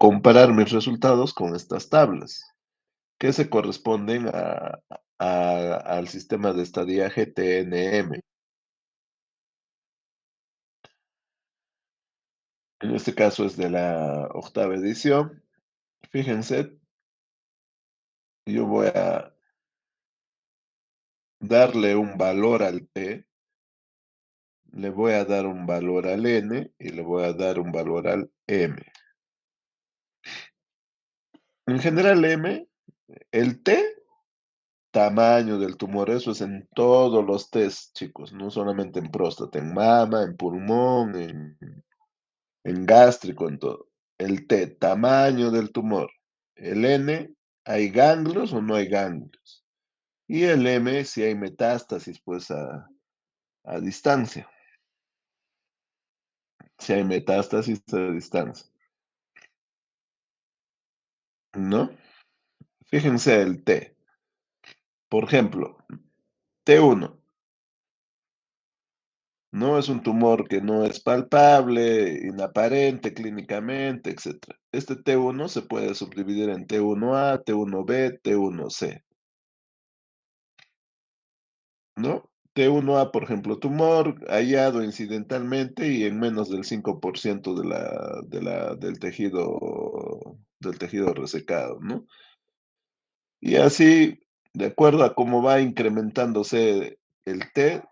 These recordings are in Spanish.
comparar mis resultados con estas tablas, que se corresponden al sistema de estadía GTNM. En este caso es de la octava edición. Fíjense, yo voy a darle un valor al T, le voy a dar un valor al N y le voy a dar un valor al M. En general, el T, tamaño del tumor, eso es en todos los test, chicos, no solamente en próstata, en mama, en pulmón, en gástrico, en todo. El T, tamaño del tumor. El N, ¿hay ganglios o no hay ganglios? Y el M, si hay metástasis, pues a distancia, si hay metástasis a distancia, ¿no? Fíjense el T. Por ejemplo, T1, ¿no? Es un tumor que no es palpable, inaparente clínicamente, etcétera. Este T1 se puede subdividir en T1A, T1B, T1C, ¿no? T1A, por ejemplo, tumor hallado incidentalmente y en menos del 5% del tejido resecado, ¿no? Y así, de acuerdo a cómo va incrementándose el T,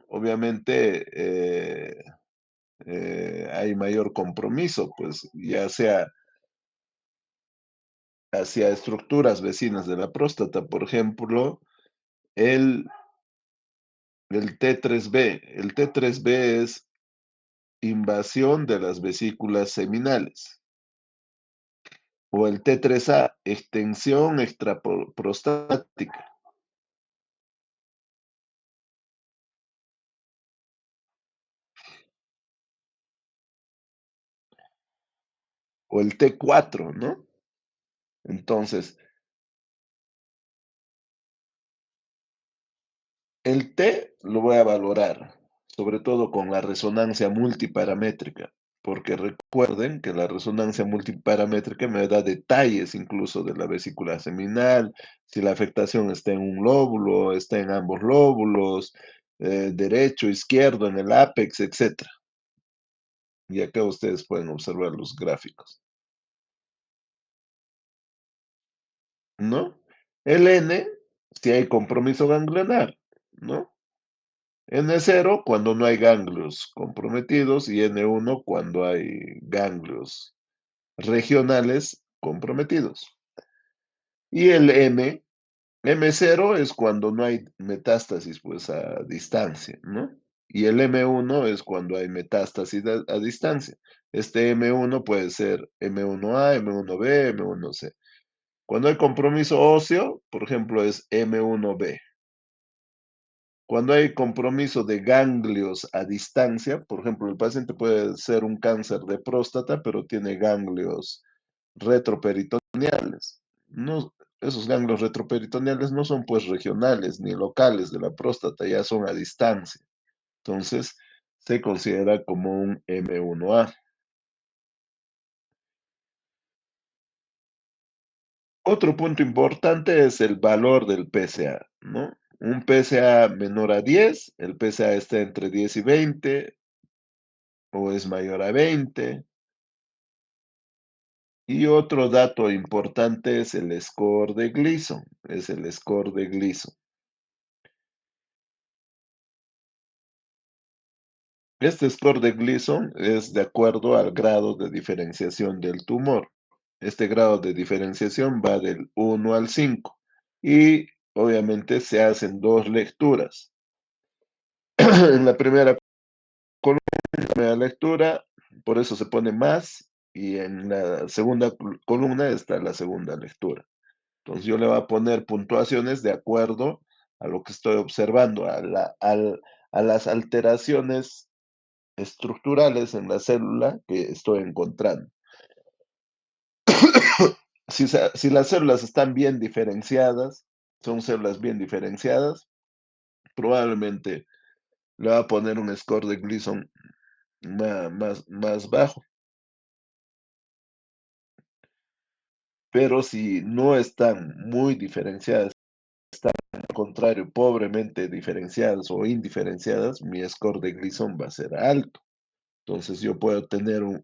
obviamente hay mayor compromiso, pues ya sea hacia estructuras vecinas de la próstata, por ejemplo, el, el T3B. El T3B es invasión de las vesículas seminales. O el T3A, extensión extraprostática. O el T4, ¿no? Entonces, el T lo voy a valorar, sobre todo con la resonancia multiparamétrica, porque recuerden que la resonancia multiparamétrica me da detalles incluso de la vesícula seminal, si la afectación está en un lóbulo, está en ambos lóbulos, derecho, izquierdo, en el ápex, etcétera. Y acá ustedes pueden observar los gráficos, ¿no? El N, si hay compromiso ganglionar, ¿no? N0 cuando no hay ganglios comprometidos y N1 cuando hay ganglios regionales comprometidos. Y el M0 es cuando no hay metástasis pues a distancia, ¿no? Y el M1 es cuando hay metástasis a distancia. Este M1 puede ser M1A, M1B, M1C. Cuando hay compromiso óseo, por ejemplo, es M1B. Cuando hay compromiso de ganglios a distancia, por ejemplo, el paciente puede ser un cáncer de próstata, pero tiene ganglios retroperitoneales. No, esos ganglios retroperitoneales no son pues regionales ni locales de la próstata, ya son a distancia. Entonces, se considera como un M1A. Otro punto importante es el valor del PSA, ¿no? Un PSA menor a 10, el PSA está entre 10 y 20 o es mayor a 20. Y otro dato importante es el score de Gleason, es el score de Gleason. Este score de Gleason es de acuerdo al grado de diferenciación del tumor. Este grado de diferenciación va del 1 al 5 y obviamente se hacen dos lecturas. En la primera lectura, por eso se pone más, y en la segunda columna está la segunda lectura. Entonces yo le voy a poner puntuaciones de acuerdo a lo que estoy observando, a las alteraciones estructurales en la célula que estoy encontrando. Si las células están bien diferenciadas, son células bien diferenciadas, probablemente le va a poner un score de Gleason más bajo. pero si no están muy diferenciadas, al contrario, pobremente diferenciadas o indiferenciadas, mi score de Gleason va a ser alto. Entonces yo puedo tener un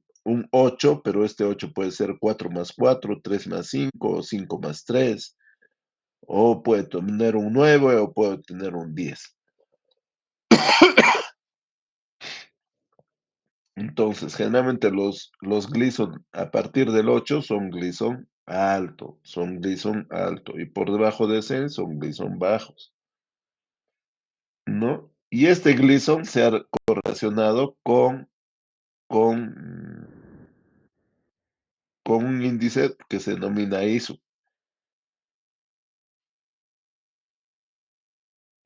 8, pero este 8 puede ser 4 más 4, 3 más 5 o 5 más 3, o puede tener un 9 o puedo tener un 10. Entonces, generalmente los Gleason a partir del 8 son Gleason alto, y por debajo de ese son Gleason bajos, ¿no? Y este Gleason se ha correlacionado con, con un índice que se denomina ISO,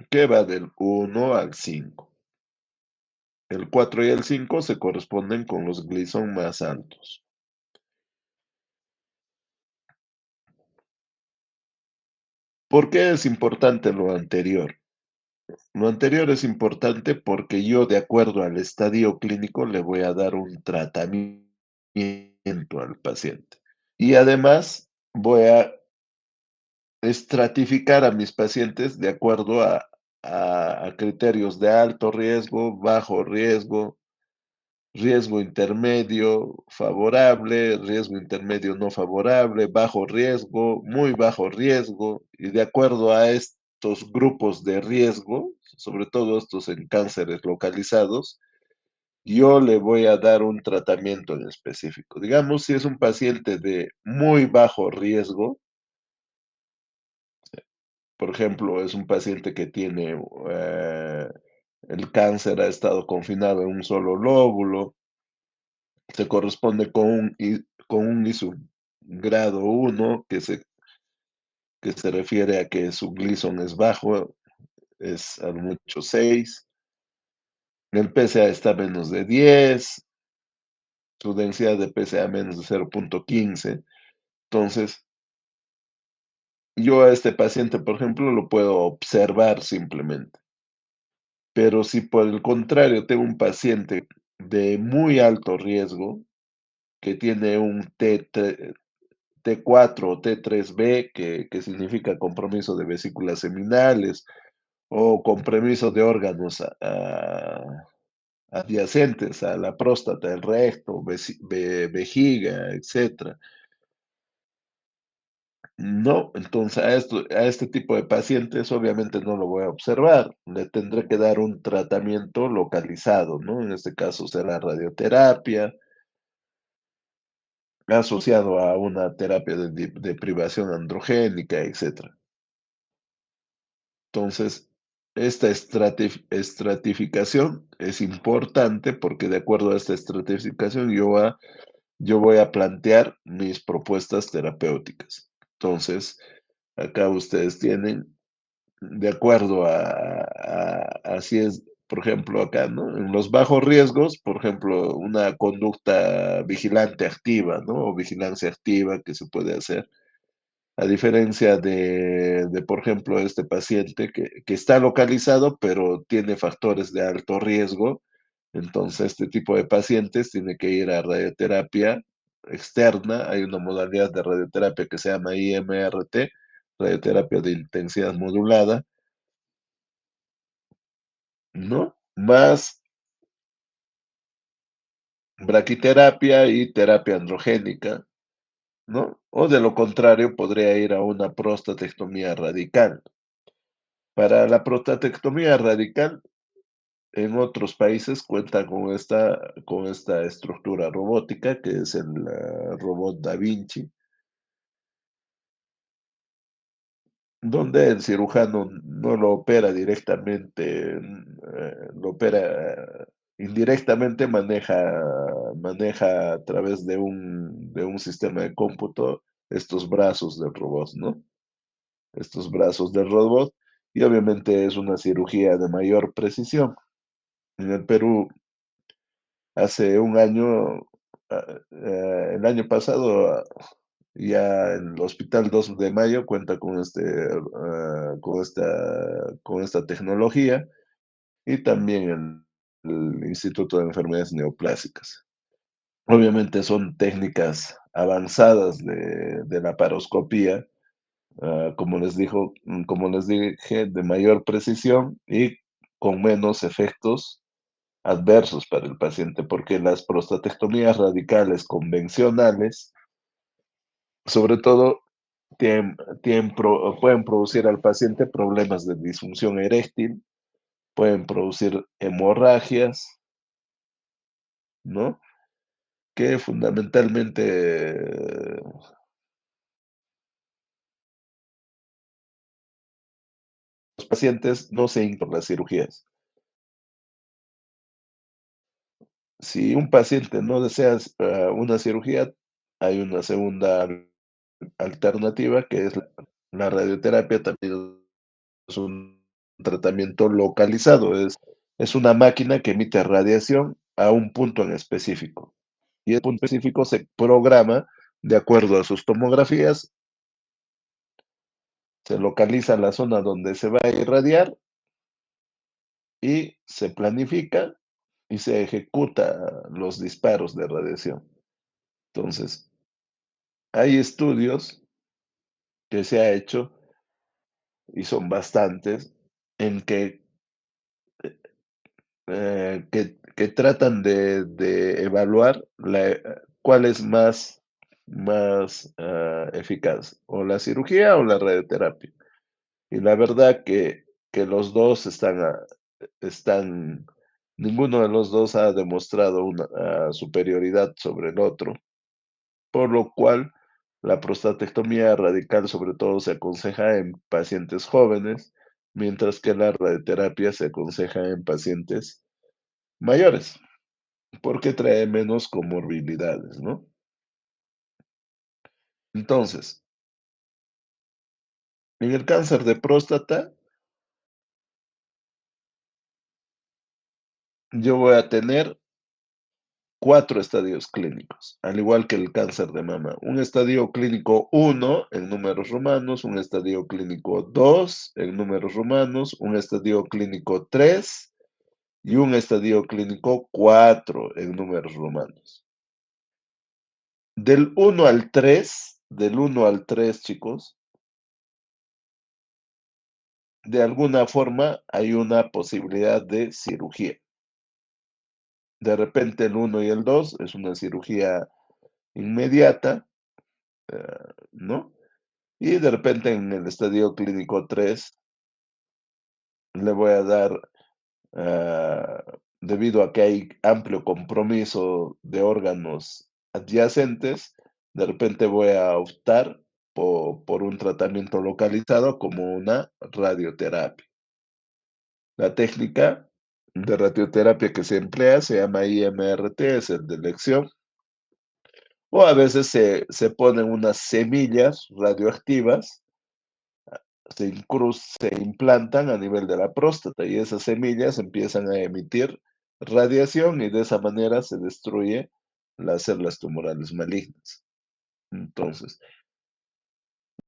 que va del 1 al 5. El 4 y el 5 se corresponden con los Gleason más altos. ¿Por qué es importante lo anterior? Lo anterior es importante porque yo, de acuerdo al estadio clínico, le voy a dar un tratamiento al paciente. Y además voy a estratificar a mis pacientes de acuerdo a criterios de alto riesgo, bajo riesgo, riesgo intermedio favorable, riesgo intermedio no favorable, bajo riesgo, muy bajo riesgo, y de acuerdo a estos grupos de riesgo, sobre todo estos en cánceres localizados, yo le voy a dar un tratamiento en específico. Digamos, si es un paciente de muy bajo riesgo, por ejemplo, es un paciente que tiene el cáncer ha estado confinado en un solo lóbulo, se corresponde con un ISO grado 1 que se refiere a que su Gleason es bajo, es a lo mucho 6, el PSA está menos de 10, su densidad de PSA menos de 0.15. Entonces, yo a este paciente, por ejemplo, lo puedo observar simplemente. Pero si por el contrario tengo un paciente de muy alto riesgo, que tiene un T4 o T3B, que significa compromiso de vesículas seminales o compromiso de órganos adyacentes a la próstata, el recto, vejiga, etcétera. No, entonces a este tipo de pacientes obviamente no lo voy a observar, le tendré que dar un tratamiento localizado, ¿no? En este caso será radioterapia, asociado a una terapia de privación androgénica, etcétera. Entonces, esta estratificación es importante porque de acuerdo a esta estratificación yo voy a plantear mis propuestas terapéuticas. Entonces, acá ustedes tienen, de acuerdo así es, por ejemplo, acá, ¿no? En los bajos riesgos, por ejemplo, una conducta vigilante activa, ¿no? O vigilancia activa que se puede hacer. A diferencia por ejemplo, este paciente que está localizado, pero tiene factores de alto riesgo. Entonces, este tipo de pacientes tiene que ir a radioterapia externa. Hay una modalidad de radioterapia que se llama IMRT, radioterapia de intensidad modulada, ¿no? Más braquiterapia y terapia androgénica, ¿no? O de lo contrario, podría ir a una prostatectomía radical. Para la prostatectomía radical, en otros países cuentan con esta estructura robótica, que es el robot Da Vinci, donde el cirujano no lo opera directamente, lo opera indirectamente, maneja a través de un sistema de cómputo estos brazos del robot, ¿no? Estos brazos del robot, y obviamente es una cirugía de mayor precisión. En el Perú hace un año, el año pasado, ya el Hospital 2 de Mayo cuenta con con esta tecnología y también el Instituto de Enfermedades Neoplásicas. Obviamente son técnicas avanzadas de la paroscopía, como les dije, de mayor precisión y con menos efectos adversos para el paciente, porque las prostatectomías radicales convencionales, sobre todo, pueden producir al paciente problemas de disfunción eréctil, pueden producir hemorragias, ¿no? Que fundamentalmente los pacientes no se hinchan por las cirugías. Si un paciente no desea una cirugía, hay una segunda alternativa que es la radioterapia, también es un tratamiento localizado, es una máquina que emite radiación a un punto en específico. Y el punto específico se programa de acuerdo a sus tomografías, se localiza la zona donde se va a irradiar y se planifica y se ejecuta los disparos de radiación. Entonces, hay estudios que se ha hecho, y son bastantes, en que tratan de evaluar cuál es más eficaz, o la cirugía o la radioterapia. Y la verdad que los 2 están ninguno de los 2 ha demostrado una, superioridad sobre el otro, por lo cual la prostatectomía radical, sobre todo, se aconseja en pacientes jóvenes, mientras que la radioterapia se aconseja en pacientes mayores, porque trae menos comorbilidades, ¿no? Entonces, en el cáncer de próstata, yo voy a tener 4 estadios clínicos, al igual que el cáncer de mama. Un estadio clínico 1 en números romanos, un estadio clínico 2 en números romanos, un estadio clínico 3 y un estadio clínico 4 en números romanos. Del 1 al 3, chicos, de alguna forma hay una posibilidad de cirugía. De repente el 1 y el 2 es una cirugía inmediata, ¿no? Y de repente en el estadio clínico 3 le voy a dar, ah, debido a que hay amplio compromiso de órganos adyacentes, de repente voy a optar por un tratamiento localizado como una radioterapia. La técnica de radioterapia que se emplea se llama IMRT, es el de elección, o a veces se ponen unas semillas radioactivas, se implantan a nivel de la próstata y esas semillas empiezan a emitir radiación y de esa manera se destruye las células tumorales malignas. Entonces,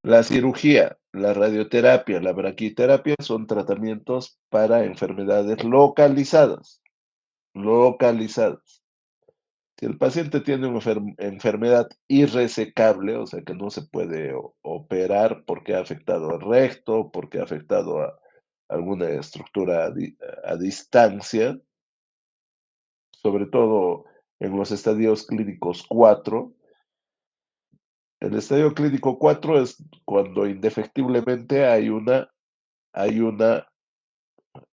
la cirugía, la radioterapia, la braquiterapia son tratamientos para enfermedades localizadas, localizadas. Si el paciente tiene una enfermedad irresecable, o sea, que no se puede operar porque ha afectado al recto, porque ha afectado a alguna estructura a distancia, sobre todo en los estadios clínicos 4. El estadio clínico 4 es cuando indefectiblemente hay una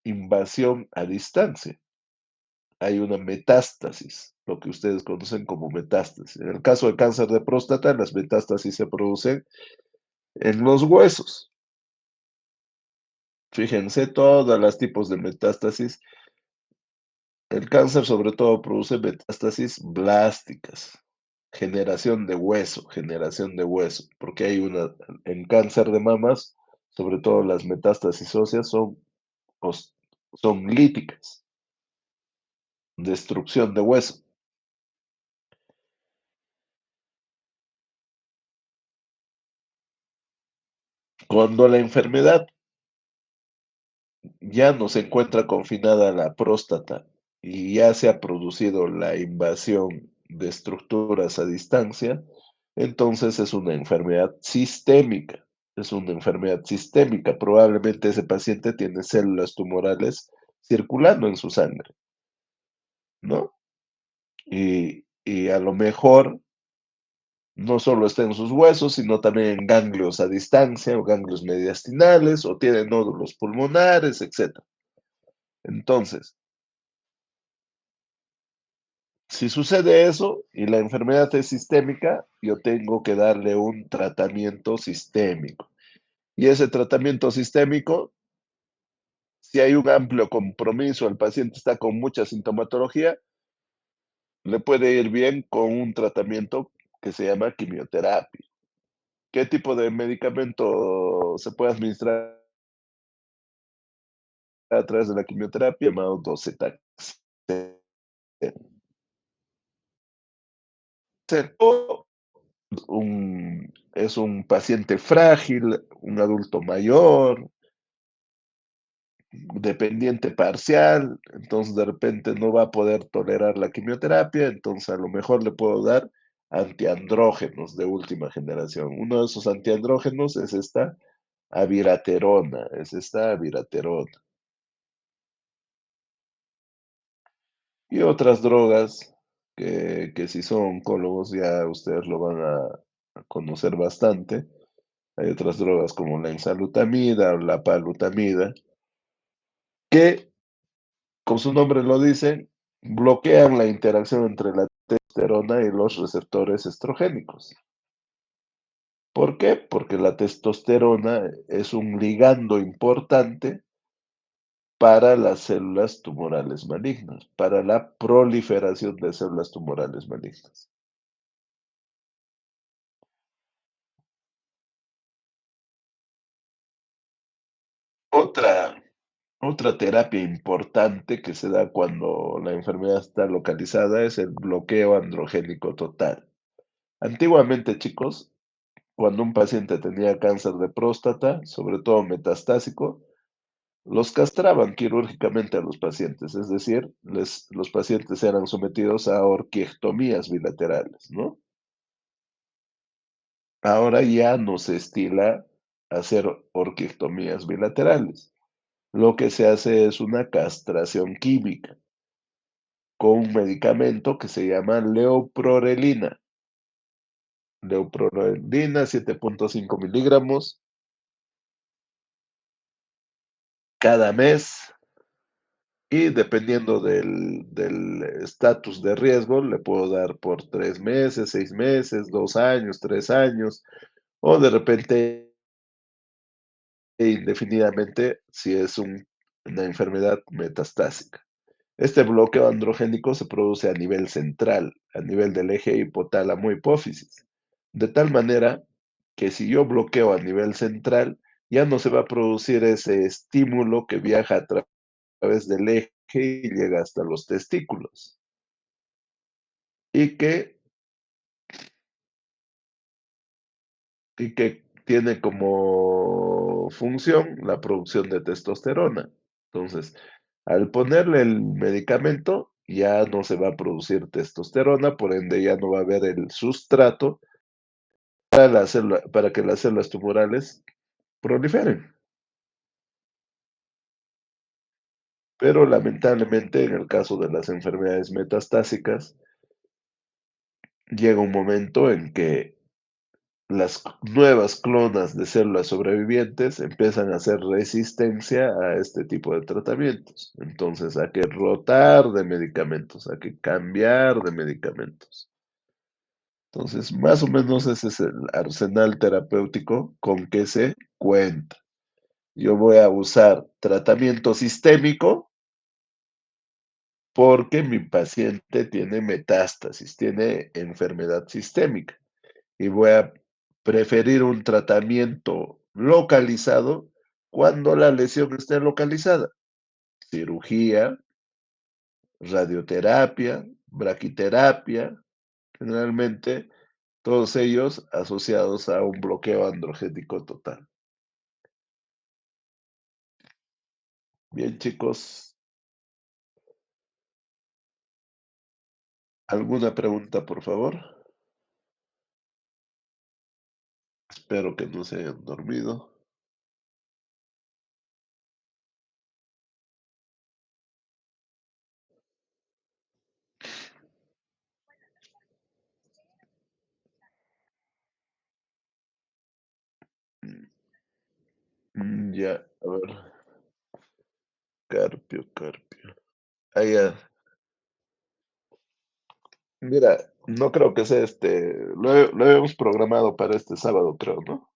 invasión a distancia, hay una metástasis, lo que ustedes conocen como metástasis. En el caso del cáncer de próstata, las metástasis se producen en los huesos. Fíjense, todos los tipos de metástasis. El cáncer sobre todo produce metástasis blásticas, generación de hueso, porque en cáncer de mamas, sobre todo las metástasis óseas os- son líticas, destrucción de hueso. Cuando la enfermedad ya no se encuentra confinada a la próstata y ya se ha producido la invasión de estructuras a distancia, Entonces es una enfermedad sistémica, es una enfermedad sistémica. Probablemente ese paciente tiene células tumorales circulando en su sangre, ¿no? Y a lo mejor no solo está en sus huesos, sino también en ganglios a distancia o ganglios mediastinales o tiene nódulos pulmonares, etcétera. Entonces, si sucede eso y la enfermedad es sistémica, yo tengo que darle un tratamiento sistémico. Y ese tratamiento sistémico, si hay un amplio compromiso, el paciente está con mucha sintomatología, le puede ir bien con un tratamiento que se llama quimioterapia. ¿Qué tipo de medicamento se puede administrar a través de la quimioterapia? Llamado docetaxel. O es un paciente frágil, un adulto mayor, dependiente parcial, entonces de repente no va a poder tolerar la quimioterapia, entonces a lo mejor le puedo dar antiandrógenos de última generación. Uno de esos antiandrógenos es esta abiraterona. Y otras drogas que si son oncólogos ya ustedes lo van a conocer bastante. Hay otras drogas como la enzalutamida o la palutamida que, como su nombre lo dice, bloquean la interacción entre la testosterona y los receptores estrogénicos. ¿Por qué? Porque la testosterona es un ligando importante para las células tumorales malignas, para la proliferación de células tumorales malignas. Otra, otra terapia importante que se da cuando la enfermedad está localizada es el bloqueo androgénico total. Antiguamente, chicos, cuando un paciente tenía cáncer de próstata, sobre todo metastásico, los castraban quirúrgicamente a los pacientes, es decir, los pacientes eran sometidos a orquiectomías bilaterales, ¿no? Ahora ya no se estila hacer orquiectomías bilaterales. Lo que se hace es una castración química con un medicamento que se llama leuprorelina. Leuprorelina, 7,5 miligramos cada mes. Y dependiendo del estatus de riesgo, le puedo dar por 3 meses, 6 meses, 2 años, 3 años, o de repente indefinidamente si es una enfermedad metastásica. Este bloqueo androgénico se produce a nivel central, a nivel del eje hipotálamo hipófisis, de tal manera que si yo bloqueo a nivel central, ya no se va a producir ese estímulo que viaja a través del eje y llega hasta los testículos y que, y que tiene como función la producción de testosterona. Entonces, al ponerle el medicamento, ya no se va a producir testosterona, por ende ya no va a haber el sustrato para que las células tumorales proliferen. Pero lamentablemente, en el caso de las enfermedades metastásicas, llega un momento en que las nuevas clonas de células sobrevivientes empiezan a hacer resistencia a este tipo de tratamientos. Entonces hay que rotar de medicamentos, hay que cambiar de medicamentos. Entonces, más o menos ese es el arsenal terapéutico con que se cuenta. Yo voy a usar tratamiento sistémico porque mi paciente tiene metástasis, tiene enfermedad sistémica. Y voy a preferir un tratamiento localizado cuando la lesión esté localizada. Cirugía, radioterapia, braquiterapia, generalmente todos ellos asociados a un bloqueo androgénico total. Bien, chicos, ¿alguna pregunta, por favor? Espero que no se hayan dormido. Ya, a ver, Carpio, Carpio. Ah, ya. Mira, no creo que sea lo habíamos programado para este sábado, creo, ¿no?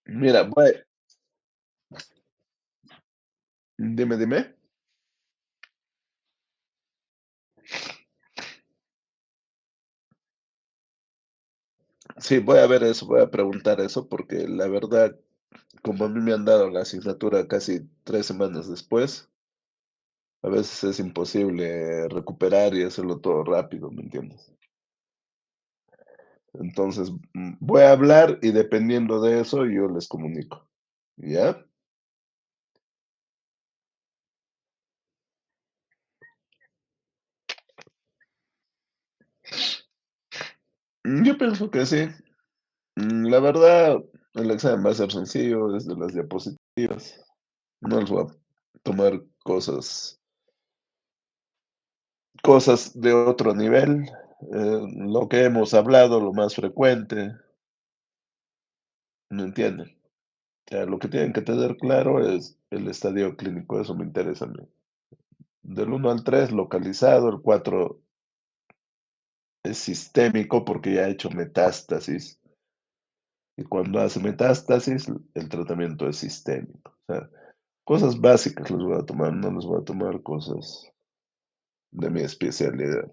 Mira, dime, dime. Sí, voy a ver eso, voy a preguntar eso, porque la verdad, como a mí me han dado la asignatura casi 3 semanas después, a veces es imposible recuperar y hacerlo todo rápido, ¿me entiendes? Entonces, voy a hablar y dependiendo de eso, yo les comunico. ¿Ya? Yo pienso que sí. La verdad, el examen va a ser sencillo desde las diapositivas. No les voy a tomar cosas de otro nivel. Lo que hemos hablado, lo más frecuente, ¿me entienden? O sea, lo que tienen que tener claro es el estadio clínico, eso me interesa a mí. Del 1 al 3 localizado, el 4 es sistémico porque ya ha hecho metástasis. Y cuando hace metástasis, el tratamiento es sistémico. O sea, cosas básicas les voy a tomar, no les voy a tomar cosas de mi especialidad.